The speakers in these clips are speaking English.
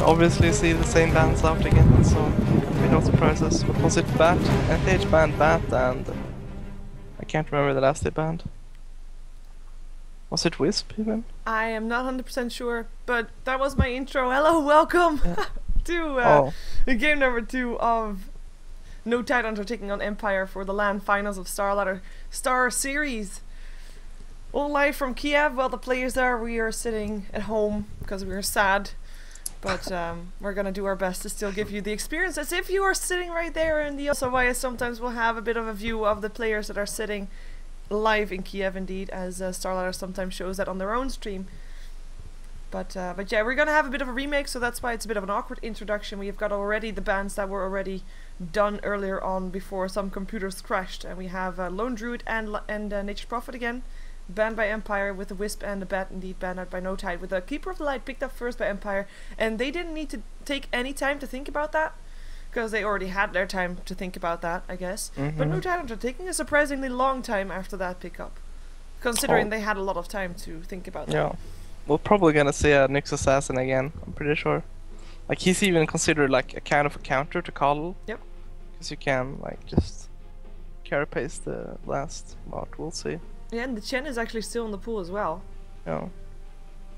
obviously see the same bands out again, so maybe no surprises. What was it? Bat? NTH banned Bat, and I can't remember the last they banned. Was it Wisp even? I am not 100% sure, but that was my intro. Hello, welcome to game number 2 of No Tidehunter taking on Empire for the LAN finals of StarLadder Star Series. All live from Kiev. Well, the players there, we are sitting at home because we are sad, but we're gonna do our best to still give you the experience as if you are sitting right there in the. So why sometimes we'll have a bit of a view of the players that are sitting live in Kiev, indeed, as StarLadder sometimes shows that on their own stream. But yeah, we're gonna have a bit of a remake, so that's why it's a bit of an awkward introduction. We have got already the bands that were already done earlier on before some computers crashed, and we have Lone Druid and Nature's Prophet again, banned by Empire, with the Wisp and the Bat indeed banned out by No Tide, with the Keeper of the Light picked up first by Empire, and they didn't need to take any time to think about that, because they already had their time to think about that, I guess. But No Tidehunter taking a surprisingly long time after that pickup, considering they had a lot of time to think about that. Yeah, we're probably gonna see a Nyx Assassin again, I'm pretty sure. Like, he's even considered like a kind of a counter to Coddle. Yep. Because you can like just carapace the last, but we'll see. Yeah, and the Chen is actually still in the pool as well. Yeah.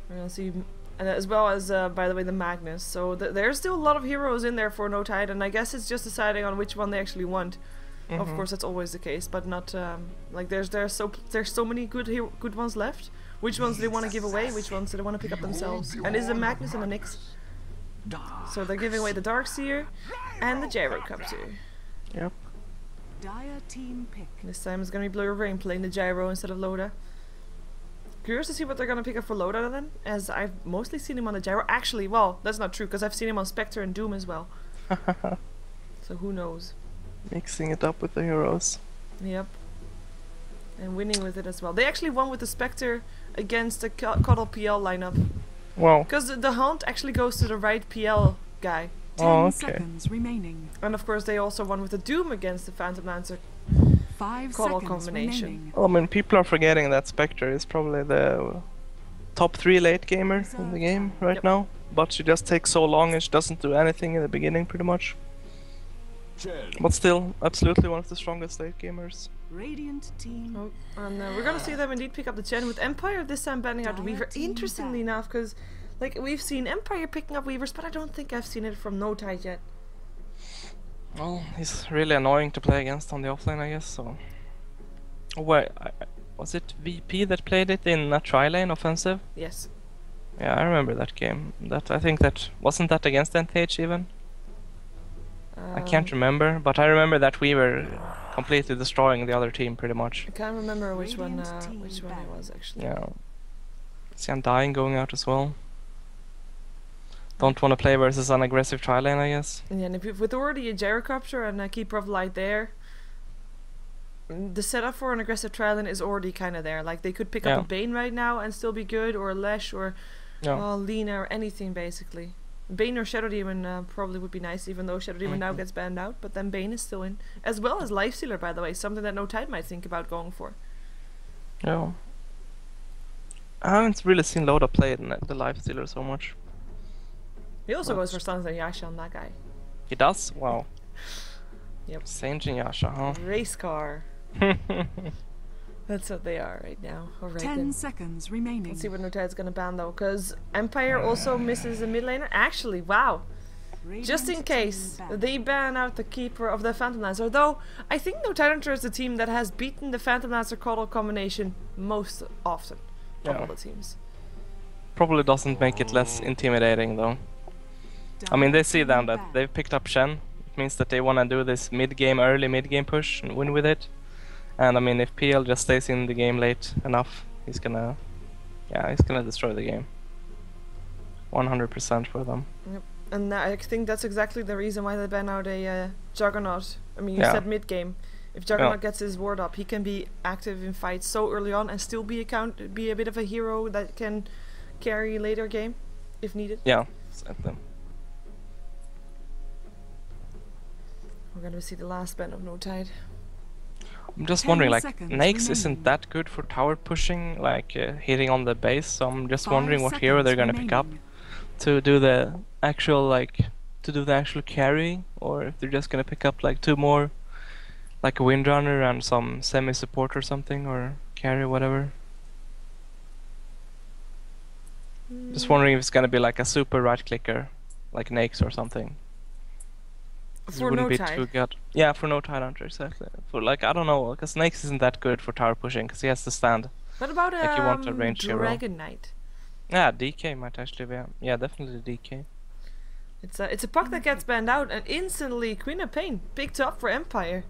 We're gonna see, and as well as by the way, the Magnus. So there's still a lot of heroes in there for No Tide, and I guess it's just deciding on which one they actually want. Of course, that's always the case, but not like there's so many good ones left. Which ones do they want to give away? Which ones do they want to pick up themselves? And is the Magnus and the Nyx? So they're giving away the Darkseer and the Gyro Cup too. Yep. Dire team pick. This time it's gonna be Blue Rain playing the Gyro instead of Loda. Curious to see what they're gonna pick up for Loda then, as I've mostly seen him on the Gyro. Actually, well, that's not true, because I've seen him on Spectre and Doom as well. So who knows? Mixing it up with the heroes. Yep. And winning with it as well. They actually won with the Spectre against the Coddle PL lineup. Wow. Because the Hunt actually goes to the right PL guy. 10 seconds remaining. And of course they also won with the Doom against the Phantom Lancer 5 Coddle seconds combination. remaining. Well, I mean, people are forgetting that Spectre is probably the top 3 late gamer in the game right now. But she just takes so long and she doesn't do anything in the beginning pretty much. But still, absolutely one of the strongest late gamers. Radiant team. Oh, and we're gonna see them indeed pick up the Chen with Empire this time banning out Weaver. Interestingly enough, because like we've seen Empire picking up Weavers, but I don't think I've seen it from No Tide yet. Well, he's really annoying to play against on the offlane, I guess. So, oh, wait, was it VP that played it in a tri-lane offensive? Yes. Yeah, I remember that game. I think that wasn't that against NTH even. I can't remember, but I remember that we were completely destroying the other team pretty much. I can't remember which one it was actually. Yeah. See, I'm dying going out as well. Don't want to play versus an aggressive tri-lane, I guess. Yeah, and with already a Gyrocopter and a Keeper of Light there, the setup for an aggressive tri-lane is already kind of there. Like, they could pick up a Bane right now and still be good, or a Lesh, or Lina, or anything basically. Bane or Shadow Demon probably would be nice, even though Shadow Demon now gets banned out, but then Bane is still in. As well as Lifestealer, by the way, something that No Tide might think about going for. Yeah. I haven't really seen Loda play the Lifestealer so much. He also goes for Sons and Yasha on that guy. He does? Wow. Yep. Saint and Yasha, huh? Race car. That's what they are right now. Alright 10 seconds remaining. Let's see what No Tide's gonna ban though, because Empire also misses a mid laner. Actually, wow. Just in case they ban out the Keeper of the Phantom Lancer, though I think No Tidehunter is the team that has beaten the Phantom Lancer Coddle combination most often of all the teams. Probably doesn't make it less intimidating though. I mean, they see then that they've picked up Shen. It means that they want to do this early mid-game push and win with it. And I mean, if PL just stays in the game late enough, he's gonna destroy the game. 100% for them. Yep. And I think that's exactly the reason why they ban out a Juggernaut. I mean, you said mid-game. If Juggernaut gets his ward up, he can be active in fights so early on and still be a bit of a hero that can carry later game, if needed. Yeah, exactly. We're gonna see the last ban of No Tide. I'm just wondering, like, Nyx isn't that good for tower pushing, like hitting on the base, so I'm just wondering what hero they're gonna pick up. to do the actual carry, or if they're just gonna pick up like 2 more, like a windrunner and some semi-support or something, or carry whatever. Just wondering if it's gonna be like a super right clicker, like Nakes or something. It For wouldn't no be tide. too good. Yeah, for no tide hunter, exactly. For like, I don't know, because Nakes isn't that good for tower pushing, because he has to stand. What about Like you want a range hero. Dragon Knight? Yeah, DK might actually be. Yeah, definitely DK. It's a puck that gets banned out and instantly Queen of Pain picked up for Empire.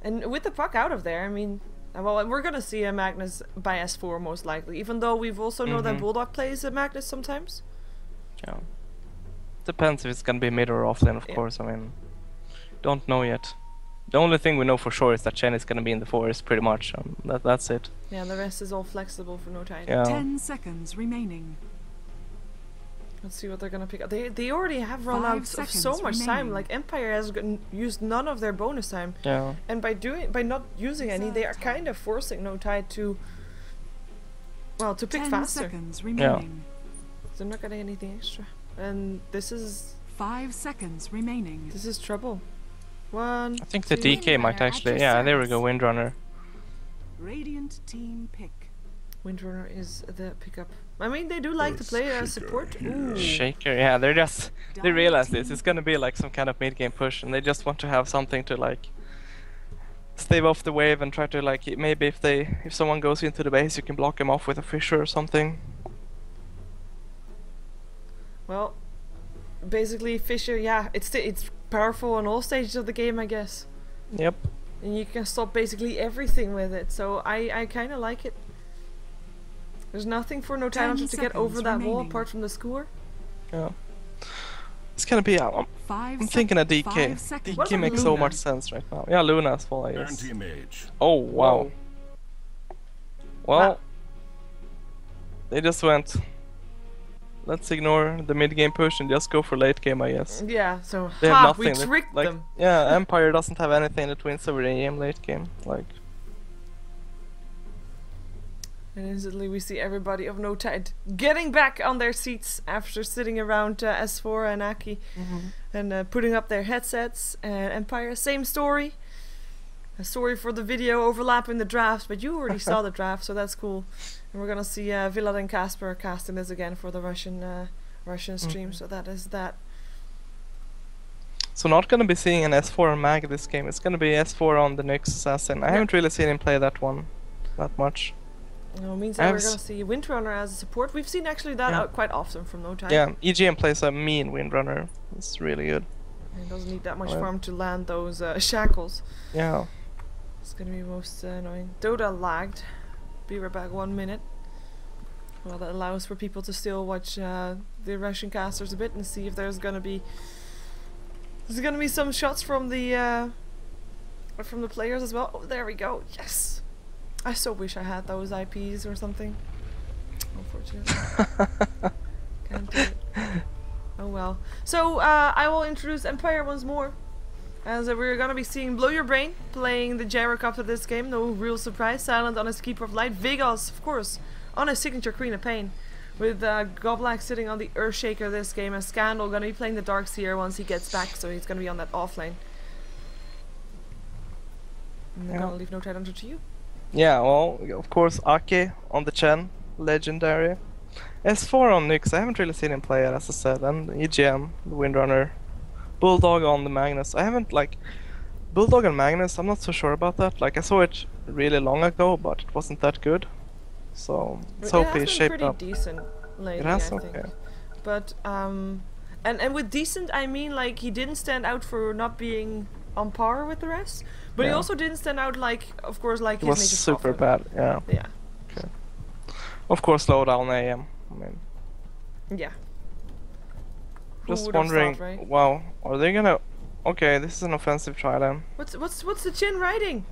And with the puck out of there, I mean, well, we're gonna see a Magnus by S4 most likely, even though we've also know that Bulldog plays a Magnus sometimes. Yeah. Depends if it's gonna be mid or offlane, of course. I mean, don't know yet. The only thing we know for sure is that Chen is gonna be in the forest, pretty much. That's it. Yeah, the rest is all flexible for no tide. Yeah. 10 seconds remaining. Let's see what they're gonna pick up. They already have run 5 out of seconds so much time. remaining. Like Empire has used none of their bonus time, Yeah. and by not using any, they are kind of forcing no tide to, well, to pick 10 faster. seconds remaining. They're not getting anything extra, and this is 5 seconds remaining. trouble. One. I think the two, DK might actually. Yeah, there we go, Windrunner. Radiant team pick. Windrunner is the pickup. I mean, they do like to play support. Ooh. Shaker, yeah, they realize this. It's gonna be like some kind of mid-game push, and they just want to have something to like stave off the wave and try to like maybe if someone goes into the base, you can block him off with a fissure or something. Well, basically, Fisher. Yeah, it's powerful on all stages of the game, I guess. Yep. And you can stop basically everything with it. So I kind of like it. There's nothing for no time to get over that wall apart from the score. Yeah. It's gonna be. I'm thinking a DK. DK makes so much sense right now. Yeah, Luna as well, I guess. Oh wow. Well, they just went. Let's ignore the mid-game push and just go for late game, I guess. Yeah, so They have nothing. we tricked them. Yeah, Empire doesn't have anything that wins over AM late game. Like. And instantly we see everybody of no tide getting back on their seats after sitting around S4 and Aki and putting up their headsets. And Empire, same story. Sorry for the video overlapping the drafts, but you already saw the draft, so that's cool. And we're gonna see Vilad and Casper casting this again for the Russian stream, so that is that. So not gonna be seeing an S4 on Mag this game. It's gonna be S4 on the Nyx Assassin. I haven't really seen him play that one that much. No, it means that we're gonna see Windrunner as a support. We've seen actually that out quite often from no time. Yeah, EGM plays a mean Windrunner. It's really good. It doesn't need that much farm to land those shackles. Yeah. It's gonna be most annoying. Dota lagged. Be right back 1 minute. Well, that allows for people to still watch the Russian casters a bit and see if there's gonna be some shots from the players as well. Oh, there we go. Yes. I so wish I had those IPs or something. Unfortunately. Can't do it. Oh well. So I will introduce Empire once more. As we're gonna be seeing Blow Your Brain playing the Gyro Cup of this game. No real surprise. Silent on his Keeper of Light. Vegas, of course, on his signature Queen of Pain. With Goblak sitting on the Earthshaker this game. And Scandal gonna be playing the Darkseer once he gets back. So he's gonna be on that offlane. And I'm gonna leave no title to you. Yeah, well, of course, Ake on the Chen, legendary. S4 on Nyx, I haven't really seen him play it, as I said, and EGM, the Windrunner. Bulldog on the Magnus. I haven't, like, Bulldog and Magnus, I'm not so sure about that. Like, I saw it really long ago, but it wasn't that good. So, let's hope he's shaped up. It has been pretty decent lately, It has, I think. okay. But, and with decent, I mean, like, he didn't stand out for not being on par with the rest. But he also didn't stand out like, of course, like his native super bad, yeah. Yeah. Okay. Of course, slow down AM. I mean. Yeah. Just wondering. Thought, right? Wow, are they gonna? Okay, this is an offensive try then. What's the Chin riding?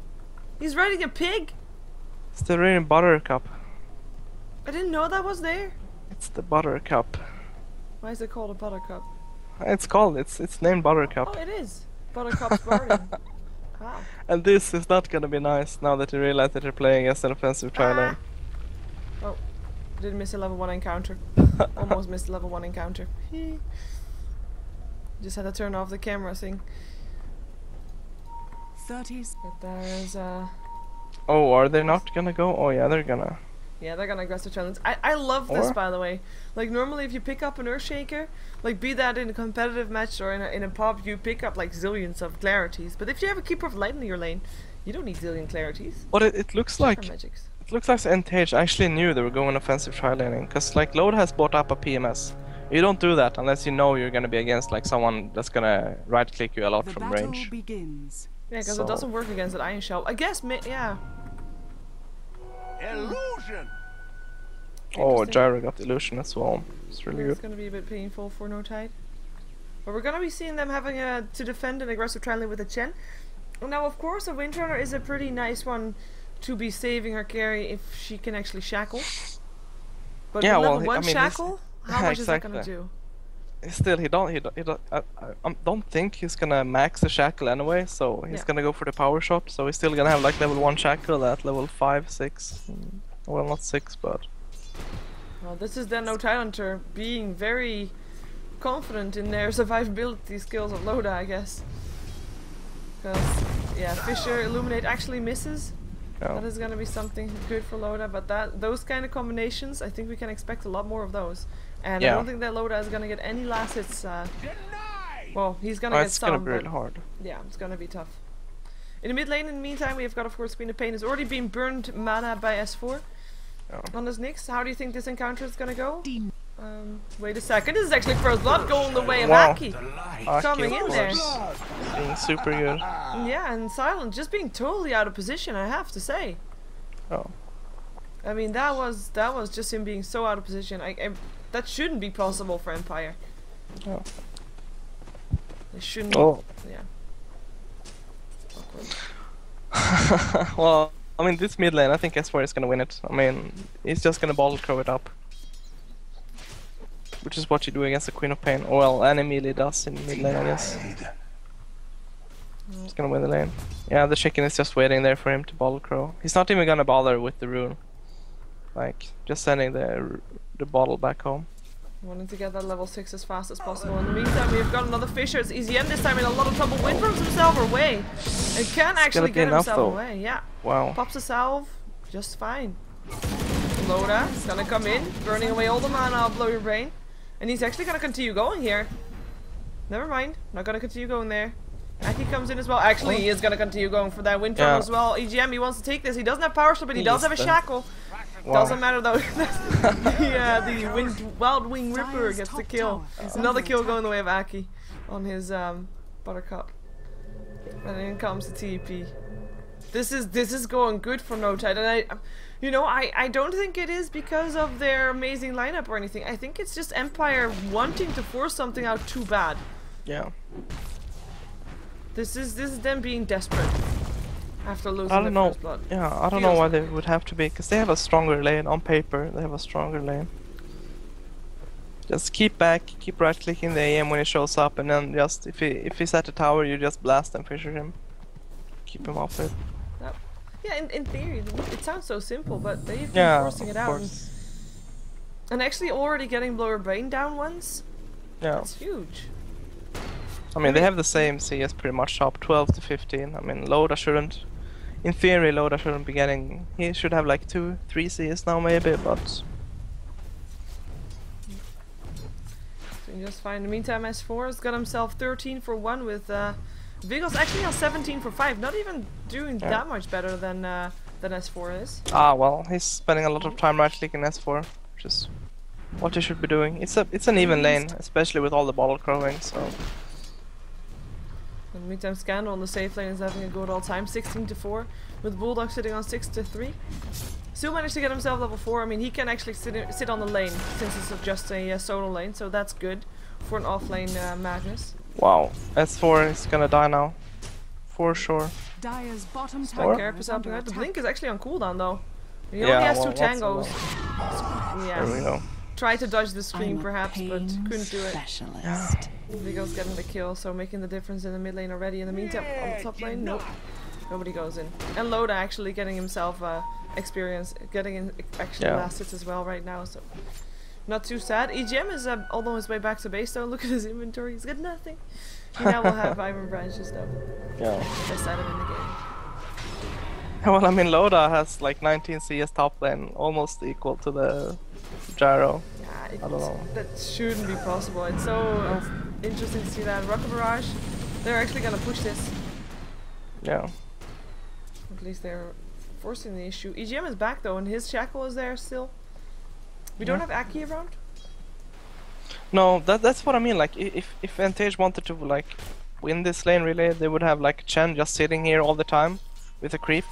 He's riding a pig. It's the real Buttercup. I didn't know that was there. It's the Buttercup. Why is it called a Buttercup? It's named Buttercup. Oh, it is. Buttercup's burning. Wow. And this is not gonna be nice now that you realize that you're playing as an offensive tri lane. Oh. Did miss a level 1 encounter. Almost missed a level 1 encounter. Just had to turn off the camera thing. 30s. But there is Oh, are they not gonna go? Oh yeah, they're gonna. yeah, they're gonna aggressive challenge. I love this, by the way. Like, normally if you pick up an Earthshaker, like, be that in a competitive match or in a pub, you pick up like zillions of clarities. But if you have a Keeper of Light in your lane, you don't need zillion clarities. But it looks like Magics. it looks like NTH actually knew they were going offensive tri-laning, because like Load has bought up a PMS. You don't do that unless you know you're gonna be against like someone that's gonna right click you a lot The from battle range. begins. Yeah, because So- it doesn't work against an Iron Shell. I guess, yeah. Illusion! Oh, Interesting. Gyro got illusion as well. It's really It's good. gonna be a bit painful for No Tide. But we're gonna be seeing them having to defend an aggressive tri-lane with a Chen. Now, of course, a Windrunner is a pretty nice one to be saving her carry if she can actually shackle. But Yeah, with well, level 1 I mean, shackle, how yeah, much is that gonna exactly. do? Still, he don't. I don't think he's gonna max the shackle anyway. So he's Yeah. gonna go for the power shot. So he's still gonna have like level 1 shackle at level 5, 6. Well, not 6, but Well, this is then No Tide Hunter being very confident in their survivability skills of Loda, I guess. Because, yeah, Fisher Illuminate actually misses. yeah. That is gonna be something good for Loda, but those kind of combinations, I think we can expect a lot more of those. And I Yeah. don't think that Loda is gonna get any last hits. Denied! Well, he's gonna Oh, get it's some, gonna be but really hard. yeah, it's gonna be tough. In the mid lane, in the meantime, we have got, of course, Queen of Pain has already been burned mana by S4 Yeah. on his Nyx. How do you think this encounter is gonna go? Wait a second, this is actually first blood going the way of Wow. Aki. Aki, Coming of in there. course, being super good. Yeah, and Silent just being totally out of position, I have to say. Oh. I mean, that was just him being so out of position. That shouldn't be possible for Empire. Oh. It shouldn't. Oh. Yeah. Awkward. Well, I mean, this mid lane, I think S4 is gonna win it. I mean, he's just gonna bottle crow it up. Which is what you do against the Queen of Pain. Or, well, any melee does in mid lane, I guess. He's gonna win the lane. Yeah, the chicken is just waiting there for him to bottle crow. He's not even gonna bother with the rune. Like, just sending the bottle back home. Wanting to get that level 6 as fast as possible. In the meantime, we've got another Fisher. It's EZM this time in a lot of trouble. Windrums himself away. And can actually be get enough, himself though. away. Yeah. Wow. Pops a salve. Just fine. Loda is gonna come in, burning away all the mana. I'll blow your brain. And he's actually gonna continue going here. Never mind. Not gonna continue going there. Aki comes in as well. Actually, he is gonna continue going for that Windrunner Yeah. as well. EGM, he wants to take this. He doesn't have power shot, but he does have a shackle. Wow. Doesn't matter though. the Wild Wing Ripper Dire's gets the top kill. tower is Another under kill attack. going the way of Aki on his Buttercup. And in comes the TP. This is going good for No Tide, and I don't think it is because of their amazing lineup or anything. I think it's just Empire wanting to force something out too bad. Yeah. This is them being desperate after losing I the don't know. first blood. Yeah, I don't know why they would have to be, because they have a stronger lane on paper. They have a stronger lane. Just keep back, keep right clicking the AM when he shows up, and then just if he's at the tower, you just blast and fisher him. Keep him off it. Yeah, in theory, it sounds so simple, but they've been Yeah, forcing it of out. course. And actually already getting Blower Brain down once? Yeah. That's huge. I mean, they have the same CS pretty much up, 12 to 15. I mean, Loda shouldn't. In theory, Loda shouldn't be getting. He should have like 2, 3 CS now, maybe, but. Doing just fine. In the meantime, S4 has got himself 13 for 1 with Vigos actually has 17 for 5. Not even doing that much better than S4 is. Ah, well, he's spending a lot of time right clicking S4, which is what he should be doing. It's an even lane, especially with all the bottle crowing, so. In the meantime, Scandal on the safe lane is having a good all time, 16 to 4, with Bulldog sitting on 6 to 3. Still managed to get himself level 4. I mean, he can actually sit on the lane since it's just a solo lane, so that's good for an off-lane Magnus. Wow, S4 is gonna die now, for sure. Dire's bottom Or- tower Carapace is up under there. The attack. blink is actually on cooldown though. He Yeah, only has well, 2 what's tangos. There we Yeah. go. Tried to dodge the scream I'm a perhaps, but pain couldn't do it. specialist. Vigo's getting the kill, so making the difference in the mid lane already. In the meantime, on the top lane, nope. Nobody goes in. And Loda actually getting himself experience, getting in actually last hits as well right now, so not too sad. EGM is on his way back to base though. Look at his inventory, he's got nothing. He now will have Iron Branches though. Yeah. Best item in the game. Well, I mean, Loda has like 19 CS top lane, almost equal to the Gyro. Yeah, I don't know. That shouldn't be possible. It's so interesting to see that. Rocket Barrage, they're actually gonna push this. Yeah. At least they're forcing the issue. EGM is back though, and his Shackle is there still. We don't have Aki around? No, that's what I mean. Like, if NTH wanted to like win this lane really, they would have like Chen just sitting here all the time with a creep.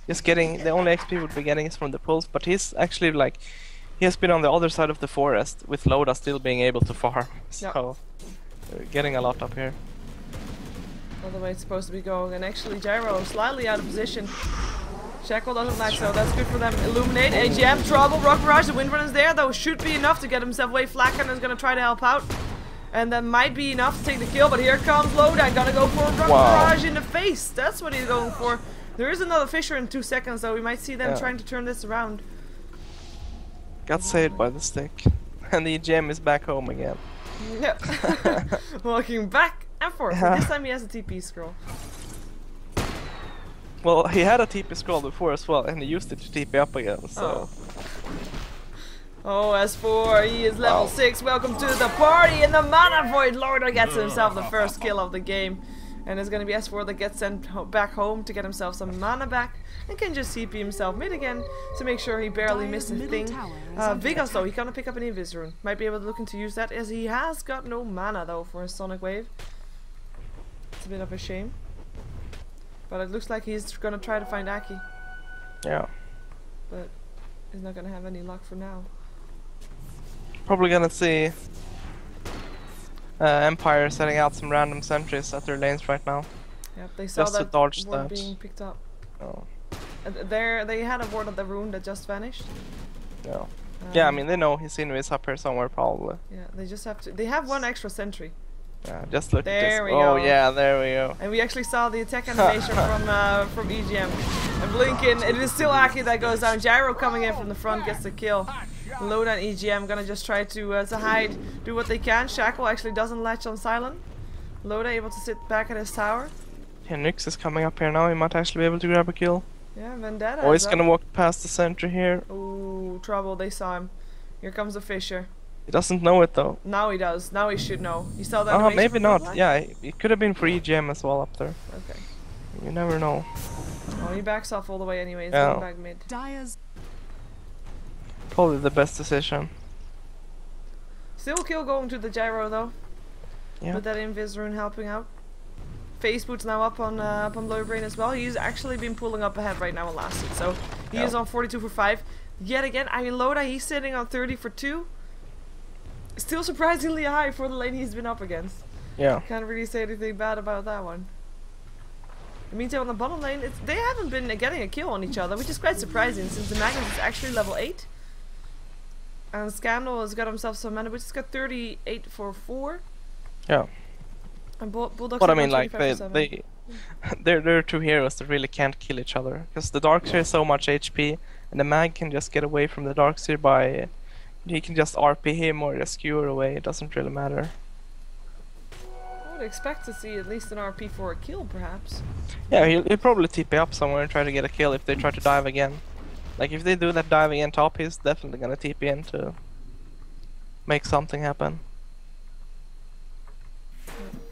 Just getting, the only XP would be getting is from the pulse, but he's actually like, he has been on the other side of the forest with Loda still being able to farm. So, they're getting a lot up here. All the way it's supposed to be going, and actually Gyro slightly out of position. Shackle doesn't like so, that's good for them. Illuminate, AGM, trouble, Rock Barrage, the Windrun is there though, should be enough to get himself away. Flacken is gonna try to help out. And that might be enough to take the kill, but here comes Loda, gonna go for a Rock Barrage in the face. That's what he's going for. There is another Fissure in 2 seconds though, we might see them trying to turn this around. Got saved by the stick. And the EGM is back home again. Yep. Walking back and forth. But this time he has a TP scroll. Well, he had a TP scroll before as well, and he used it to TP up again, so... Oh, S4, he is level 6. Welcome to the party in the Mana Void. Loda gets himself the first kill of the game. And it's gonna be S4 that gets sent back home to get himself some mana back. And can just CP himself mid again to make sure he barely missed a thing. Vegas though, he's gonna pick up an Invis rune. Might be able to look into use that, as he has got no mana though for his Sonic Wave. It's a bit of a shame. But it looks like he's gonna try to find Aki. Yeah. But he's not gonna have any luck for now. Probably gonna see Empire setting out some random sentries at their lanes right now. Yep, they saw just that to dodge ward that. being picked up. Oh. They had a ward of the rune that just vanished. Yeah. Yeah, I mean they know his Inu is up here somewhere probably. Yeah, they just have to. They have one extra sentry. Yeah, just look at this. There we Oh go. yeah, there we go. And we actually saw the attack animation from EGM. And blinking, it is still Aki that goes down. Gyro coming in from the front gets the kill. Loda and EGM gonna just try to hide, do what they can. Shackle actually doesn't latch on silent. Loda able to sit back at his tower. Yeah, Nyx is coming up here now. He might actually be able to grab a kill. Yeah, Vendetta. Oh, he's gonna walk past the sentry here. Ooh, trouble. They saw him. Here comes the Fissure. He doesn't know it though. Now he does. Now he should know. You saw that? Oh, maybe not. Yeah, it could have been for EGM as well up there. Okay. You never know. Oh, he backs off all the way anyway. He's Yeah. going back mid. Dyer's Probably the best decision. Still kill going to the Gyro though. Yeah. With that Invis rune helping out. Faceboot's now up on Blurbrain as well. He's actually been pulling up ahead right now on last hit. So he is on 42 for 5. Yet again, I mean Loda, he's sitting on 30 for 2. Still surprisingly high for the lane he's been up against. Yeah. Can't really say anything bad about that one. I mean, on the bottom lane, they haven't been getting a kill on each other, which is quite surprising since the Magnus is actually level 8. And Scandal has got himself some mana, which has got 38 for 4. Yeah. And Bulldog's But I got mean, like 25 for 7. they're two heroes that really can't kill each other because the Darkseer has so much HP, and the Mag can just get away from the Darkseer by he can just RP him or just skewer away. It doesn't really matter. I would expect to see at least an RP for a kill, perhaps. Yeah, he'll probably TP up somewhere and try to get a kill if they try to dive again. Like if they do that dive again top, he's definitely gonna TP in to make something happen.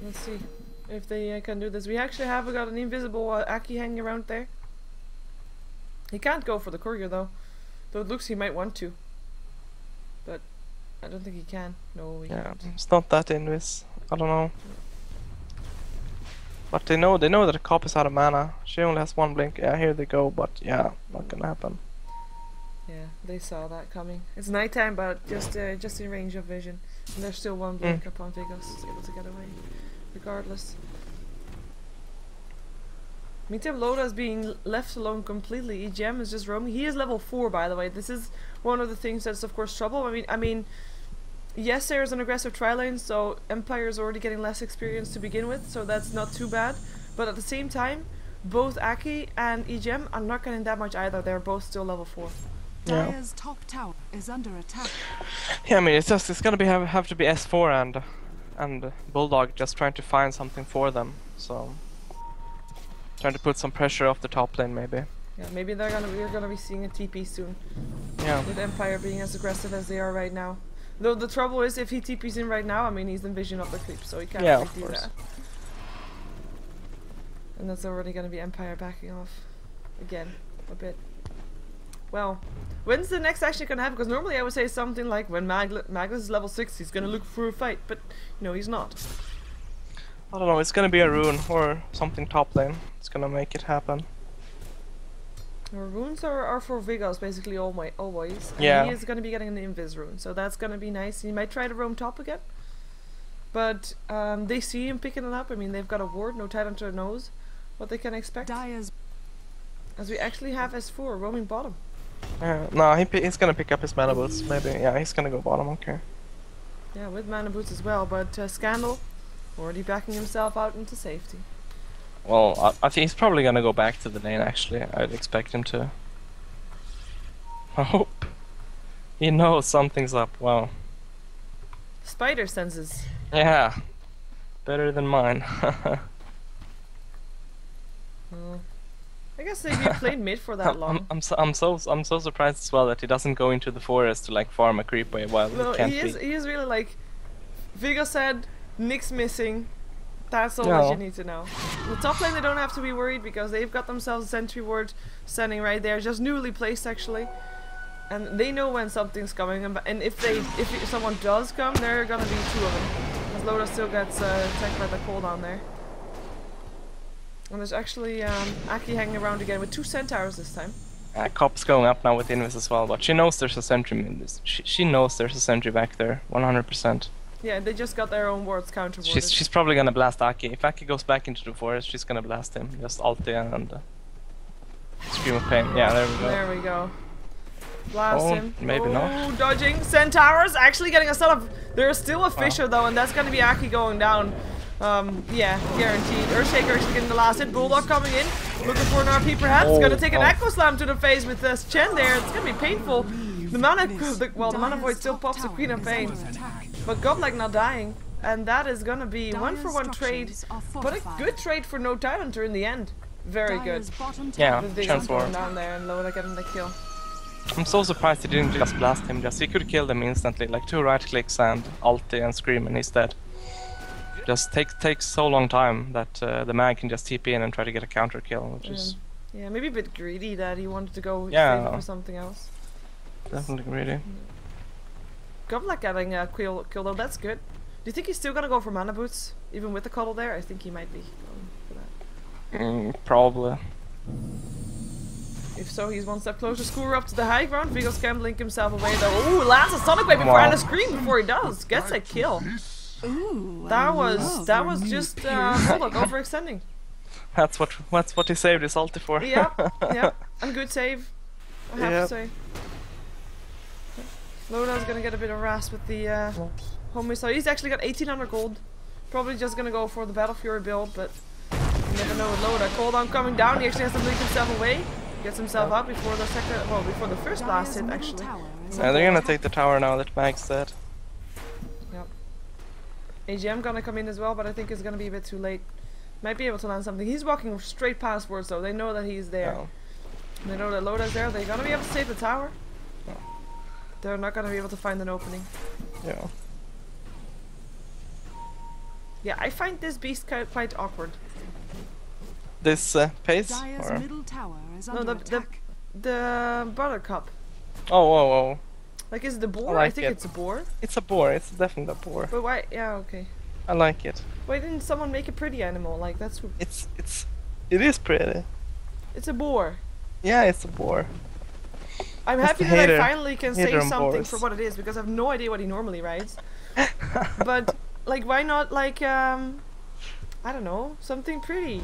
Let's see if they can do this. We actually have got an invisible Aki hanging around there. He can't go for the courier though it looks he might want to. But I don't think he can. No, he can't. It's not that invis. I don't know. But they know that the cop is out of mana. She only has 1 blink. Yeah, here they go, but yeah, not gonna happen. Yeah, they saw that coming. It's nighttime, but just in range of vision. And there's still 1 blink upon Vegas is able to get away, regardless. Meantime, Loda is being left alone completely. EGM is just roaming. He is level 4, by the way. This is one of the things that's of course trouble. I mean, yes, there's an aggressive tri-lane, so Empire is already getting less experience to begin with, so that's not too bad. But at the same time, both Aki and EGM are not getting that much either. They're both still level 4. Yeah. Dire's top tower is under attack. Yeah, I mean it's gonna be have to be S4 and Bulldog just trying to find something for them. So trying to put some pressure off the top lane maybe. Yeah, maybe we're gonna be seeing a TP soon. Yeah. With Empire being as aggressive as they are right now. Though the trouble is, if he TPs in right now, I mean he's in vision of the creep, so he can't really do that. And that's already gonna be Empire backing off again a bit. Well, when's the next action gonna happen? Because normally I would say something like when Magnus is level 6, he's gonna look for a fight, but no, he's not. I don't know, it's gonna be a rune or something top lane. It's gonna make it happen. Our runes are for Vigos basically always. And yeah. he is gonna be getting an invis rune, so that's gonna be nice. He might try to roam top again. But they see him picking it up. I mean, they've got a ward, no Tidehunter knows what they can expect. Dire's As we actually have S4 roaming bottom. No, he's gonna pick up his mana boots, maybe. Yeah, he's gonna go bottom, okay. Yeah, with mana boots as well, but Scandal already backing himself out into safety. Well, I think he's probably gonna go back to the lane, actually. I'd expect him to. I hope. He knows something's up, wow. Spider senses. Yeah. Better than mine. Well, I guess if you played mid for that long. I'm so surprised as well that he doesn't go into the forest to like farm a creep wave while No, he can't he is really like Vigo said, Nick's missing. That's all that you need to know. The top lane they don't have to be worried because they've got themselves a sentry ward standing right there, just newly placed actually. And they know when something's coming, and if someone does come, there are gonna be 2 of them. As Loda still gets attacked by the cooldown there. And there's actually Aki hanging around again with 2 centaurs this time. Cop's going up now with Invis as well, but she knows there's a sentry. She knows there's a sentry back there, 100%. Yeah, they just got their own wards counter-warded. She's probably gonna blast Aki. If Aki goes back into the forest, she's gonna blast him. Just ulti and scream of pain. Yeah, there we go. There we go. Blast him. Maybe not. Dodging. Centaurs actually getting a set of. There's still a Fisher though, and that's gonna be Aki going down. Yeah, guaranteed. Earthshaker actually getting the last hit. Bulldog coming in, looking for an RP perhaps. Gonna take an Echo Slam to the face with this Chen there. It's gonna be painful. The mana, the mana void still pops the Queen of Pain, but Godlike not dying, and that is gonna be 1-for-1 trade, but a good trade for no Tidehunter in the end. Very good. Yeah, With chance for going down there and Loda getting the kill. I'm so surprised he didn't just blast him. He could kill them instantly, like 2 right clicks and ulti and scream, and he's dead. Just takes so long time that the mag can just TP in and try to get a counter kill, which is yeah, maybe a bit greedy that he wanted to go for something else. Definitely greedy. Godlike getting a kill though, that's good. Do you think he's still gonna go for mana boots, even with the cuddle there? I think he might be going for that. Probably. If so, he's one step closer. Scooter up to the high ground. Vigo's can blink himself away though. Ooh, lands a Sonic Wave before and a scream before he does. Gets a kill. Ooh, that was just Bulldog overextending. That's what he saved his ulti for. Yeah, and good save, I have to say. Loda's gonna get a bit of rasp with the home missile. He's actually got 1800 gold. Probably just gonna go for the Battle Fury build, but you never know with Loda. Cooldown coming down. He actually has to blink himself away. Gets himself up before the before the first blast hit actually. Yeah, they're gonna take the tower now that Mag's dead. Yep. AGM gonna come in as well, but I think it's gonna be a bit too late. Might be able to land something. He's walking straight past wards though. They know that he's there. No. They know that Loda's there. They're gonna be able to save the tower. No. They're not gonna be able to find an opening. Yeah. Yeah, I find this beast quite awkward. This pace? Or? Middle tower is no, the Buttercup. Oh. Like, is it the boar? I think it's a boar. It's a boar. It's definitely a boar. But why? Yeah, okay. I like it. Why didn't someone make a pretty animal? Like, that's. It is pretty. It's a boar. Yeah, it's a boar. I'm happy that I finally can say something for what it is, because I have no idea what he normally rides. But like, why not like I don't know, something pretty.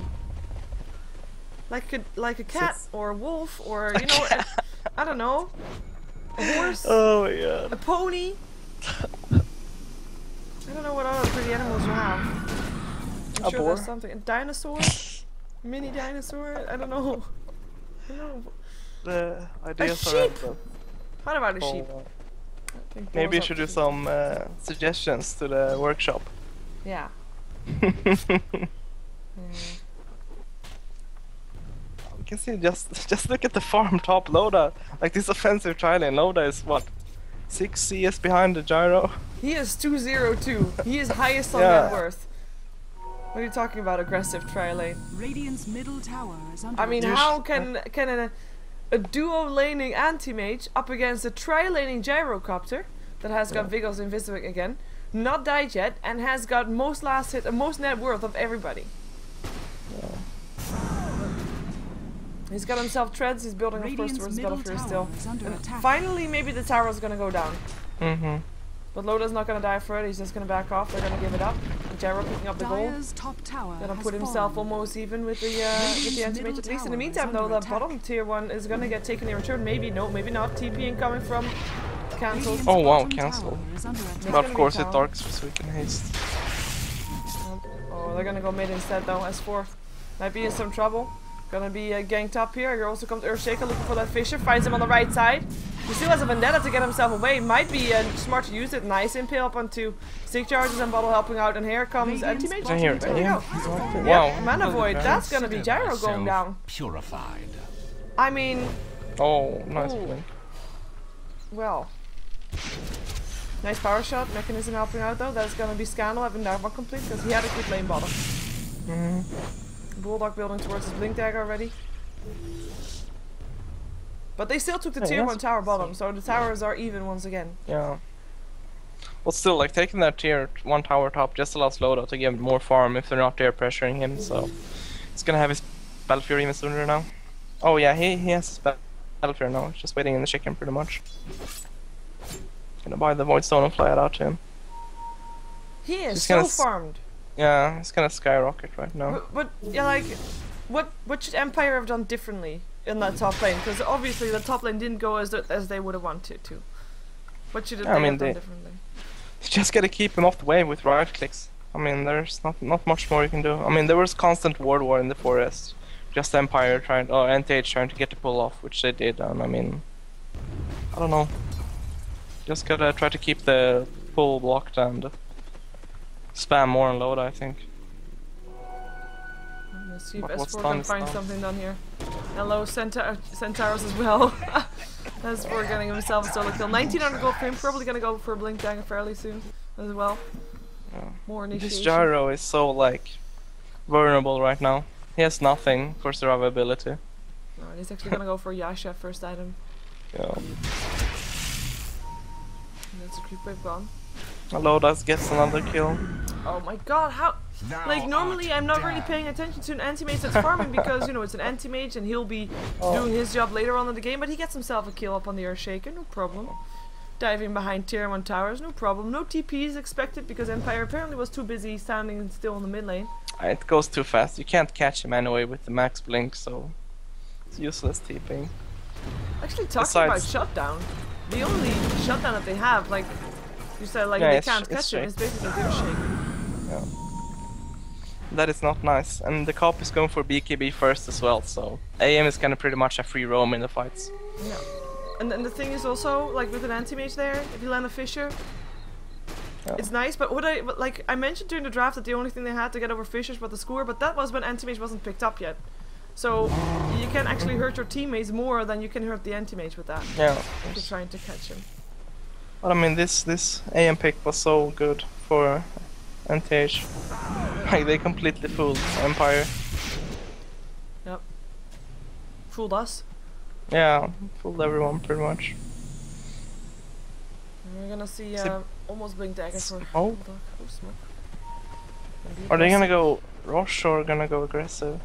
Like a cat or a wolf or you know, I don't know, a horse. Oh my god. A pony. I don't know what other pretty animals you have. I'm sure boar. there's something. A dinosaur, Mini dinosaur? I don't know. I don't know. The ideas A are sheep! endless. What about a Oh, sheep? I think maybe you Bo's should up do to some suggestions to the workshop. Yeah. You can see just look at the farm top Loda. Like this offensive tri lane, Loda is what? 6 CS behind the gyro. He is 202. He is highest on Yeah. net worth. What are you talking about, aggressive tri lane? Radiant's middle tower is under I mean, attack. how can a duo laning anti-mage up against a tri laning gyrocopter that has got Vigos Invisible again, not died yet, and has got most last hit and most net worth of everybody? He's got himself treads, he's building of course towards Radiant's the middle battlefield tower still. is under And attack. finally maybe the tower is gonna go down. Mm-hmm. But Loda's not gonna die for it, he's just gonna back off, they're gonna give it up. Gyro picking up the gold. Dire's top tower Gonna has put himself fallen. almost even with the anti-mage middle at least. In the tower meantime is though, under the attack. bottom tier one is gonna get taken in return. Maybe, no, maybe not. TP incoming from cancelled. Radiant's Oh, wow, bottom cancel. tower is under attack. It's But gonna of be course it town. darks so we can haste. Oh, they're gonna go mid instead though, S4. Might be in some trouble. Gonna be ganked up here. Here also comes Earthshaker looking for that Fisher. Finds him on the right side. He still has a Vendetta to get himself away. Might be smart to use it. Nice impale up onto Stick Charges and Bottle helping out. And here comes Anti-Mage. Bottom Here, There we yeah. go. Wow. Yep, Mana Void. That's gonna be Gyro going down. Purified. I mean, Oh, nice Ooh. blink. well. Nice power shot. Mechanism helping out though. That's gonna be Scandal having that one complete because he had a good lane bottom. Bulldog building towards his blink dagger already. But they still took the Yeah, tier that's 1 tower bottom, so the towers are even once again. Yeah. Well, still, like taking that tier 1 tower top just allows Loda to give more farm if they're not there pressuring him. So he's gonna have his Battle Fury even sooner now. Oh yeah, he has his Battle Fury now. He's just waiting in the chicken pretty much. Gonna buy the Void Stone and fly it out to him. He is He's so gonna farmed. Yeah, it's gonna skyrocket right now. But yeah, like, what should Empire have done differently in that top lane? Because obviously the top lane didn't go as they would have wanted to. What should they have done differently? You just gotta keep him off the wave with right clicks. I mean, there's not much more you can do. I mean, there was constant ward war in the forest. Just Empire trying, or NTH trying to get the pull off, which they did. And I mean, I don't know. Just gotta try to keep the pull blocked and spam more on load, I think. Let's see if What's S4 done can is find done. something done here. Hello, Centaurs as well. S4 getting himself a solo kill. 1900 gold for him, probably gonna go for a blink dagger fairly soon as well. Yeah. More initiation. This gyro is so like vulnerable right now. He has nothing for survivability. Alright, he's actually gonna go for Yasha first item. Yeah. And that's a creep wave gone. Lodas gets another kill. Oh my god, how? Thou Like, normally art I'm not really damned. paying attention to an anti-mage that's farming because, you know, it's an anti-mage and he'll be doing his job later on in the game, but he gets himself a kill up on the Earthshaker, no problem. Diving behind tier 1 towers, no problem. No TPs expected because Empire apparently was too busy standing still in the mid lane. It goes too fast. You can't catch him anyway with the max blink, so it's useless TPing. Actually, talking about Besides- shutdown, the only shutdown that they have, like you said, like Yeah, they it's can't sh- catch it's him, is basically Earthshaker. Yeah. That is not nice. And the cop is going for BKB first as well, so AM is kind of pretty much a free roam in the fights. Yeah. And then the thing is also, like with an anti-mage there, if you land a Fisher, Yeah. it's nice, but like I mentioned during the draft that the only thing they had to get over Fishers was the score, but that was when anti-mage wasn't picked up yet. So you can actually hurt your teammates more than you can hurt the anti-mage with that. Yeah. If you're trying to catch him. But I mean, this AM pick was so good for NTH. Like, they completely fooled Empire. Yep. Fooled us. Yeah, fooled everyone pretty much. And we're gonna see Sip. almost blink dagger for Smoke? Bulldog. Oh, smoke. Gonna be Are they gonna aggressive. go Rosh or gonna go aggressive?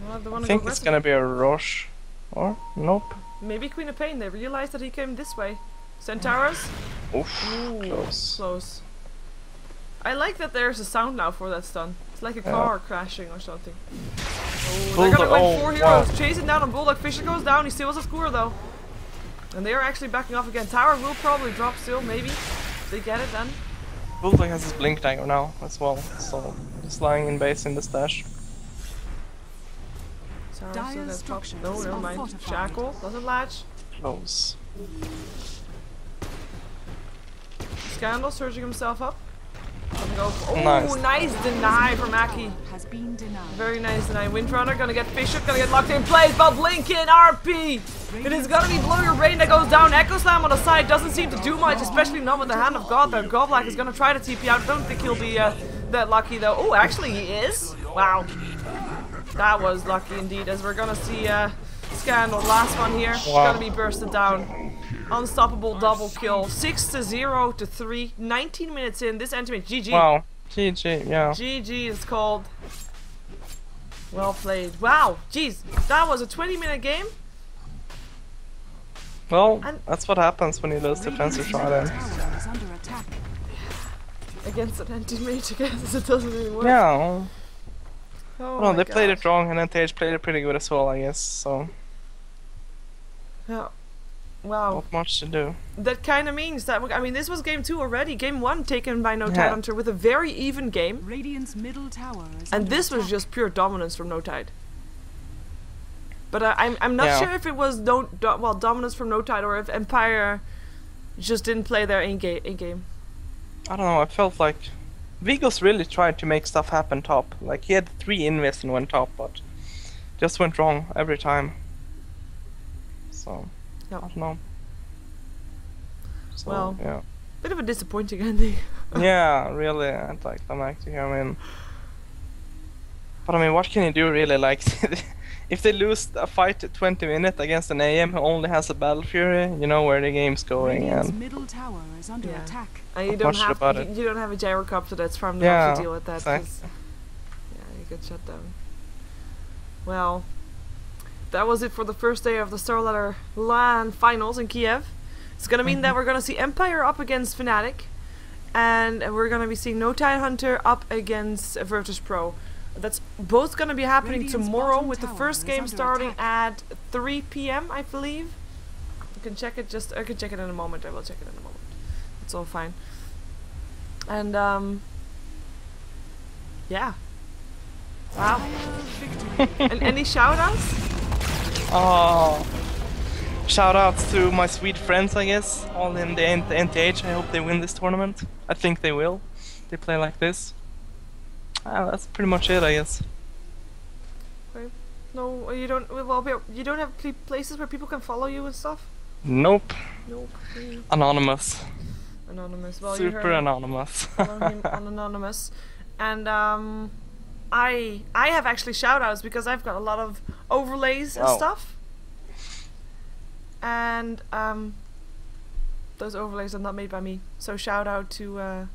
Well, they I wanna think go it's aggressive. gonna be a Rosh. Or? Nope. Maybe Queen of Pain. They realized that he came this way. Centaurus? Oof. Ooh, Close. Close. I like that there's a sound now for that stun. It's like a Yeah. car crashing or something. Oh, they're Bulldog- gonna win oh, 4 wow. heroes. Chasing down on Bulldog. Fisher goes down. He steals a score though. And they are actually backing off again. Tower will probably drop still, maybe. They get it then. Bulldog has his blink dagger now as well, so he's lying in base in the stash. Sorry, so Dire that's top. structures No, never are mind. fortified. Shackle doesn't latch. Close. Scandal surging himself up. Gonna go. Oh, Nice. nice deny from Aki. Has been denied. Very nice deny. Windrunner gonna get Bishop, gonna get locked in place, but Blinken RP. It is gonna be Blow Your Brain that goes down. Echo Slam on the side doesn't seem to do much, especially not with the Hand of God there. Govlak is gonna try to TP out. I don't think he'll be that lucky though. Oh, actually he is. Wow. That was lucky indeed, as we're gonna see Scandal, last one here, gonna be bursted down. Unstoppable double kill. 6-0 to 3. 19 minutes in. This NTH. GG. Wow. GG, yeah. GG is called. Well played. Wow. Jeez. That was a 20-minute game. Well, And that's what happens when you lose defensive StarLadder. Tower is under attack. Against an anti-mage, I guess it doesn't really work. Yeah. Oh No, my they played gosh. it wrong, and NTH played it pretty good as well, I guess. So, Yeah. Wow. not much to do. That kind of means that, I mean, this was game 2 already. Game 1 taken by No Tide Yeah. Hunter with a very even game. Radiant's middle tower is And under this was attack. just pure dominance from No Tide. But I'm not Yeah. sure if it was dominance from No Tide or if Empire just didn't play their in game. I don't know, I felt like Vigos really tried to make stuff happen top. Like, he had 3 invis and went top, but just went wrong every time. So, Yep. I don't know. So, Well. yeah. Bit of a disappointing ending. Yeah, really anticlimactic, I mean. But I mean, what can you do really? Like, if they lose a fight at 20 minutes against an AM who only has a Battle Fury, you know where the game's going, Radiant's and middle tower is under Yeah. attack. And you Not don't much have about it. you don't have a gyrocopter that's from Yeah, to deal with that. 'Cause, exactly. yeah, you get shut down. Well, that was it for the first day of the StarLadder LAN finals in Kiev. It's gonna mean that we're gonna see Empire up against Fnatic, and we're gonna be seeing No Tide Hunter up against Virtus Pro. That's both gonna be happening Radiant's tomorrow, bottom with the tower first is game under starting attack. at 3 p.m. I believe. You can check it. I can check it in a moment. I will check it in a moment. It's all fine. And yeah. Wow. And any shout-outs? oh, shout outs to my sweet friends, I guess, all in the NTH. I hope they win this tournament. I think they will. They play like this. That's pretty much it, I guess. Okay. No, you don't. Well, you don't have places where people can follow you and stuff. Nope. Nope. Anonymous. Anonymous. Well, you Super heard anonymous. follow him on Anonymous. And I have actually shout-outs because I've got a lot of overlays and Wow. stuff. And those overlays are not made by me. So shout out to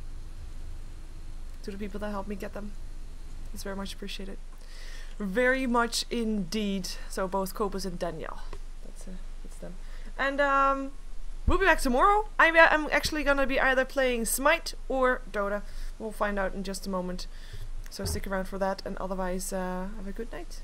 the people that helped me get them. It's very much appreciated. Very much indeed. So both Cobus and Danielle. That's them. And we'll be back tomorrow. I'm actually gonna be either playing Smite or Dota. We'll find out in just a moment. So stick around for that, and otherwise have a good night.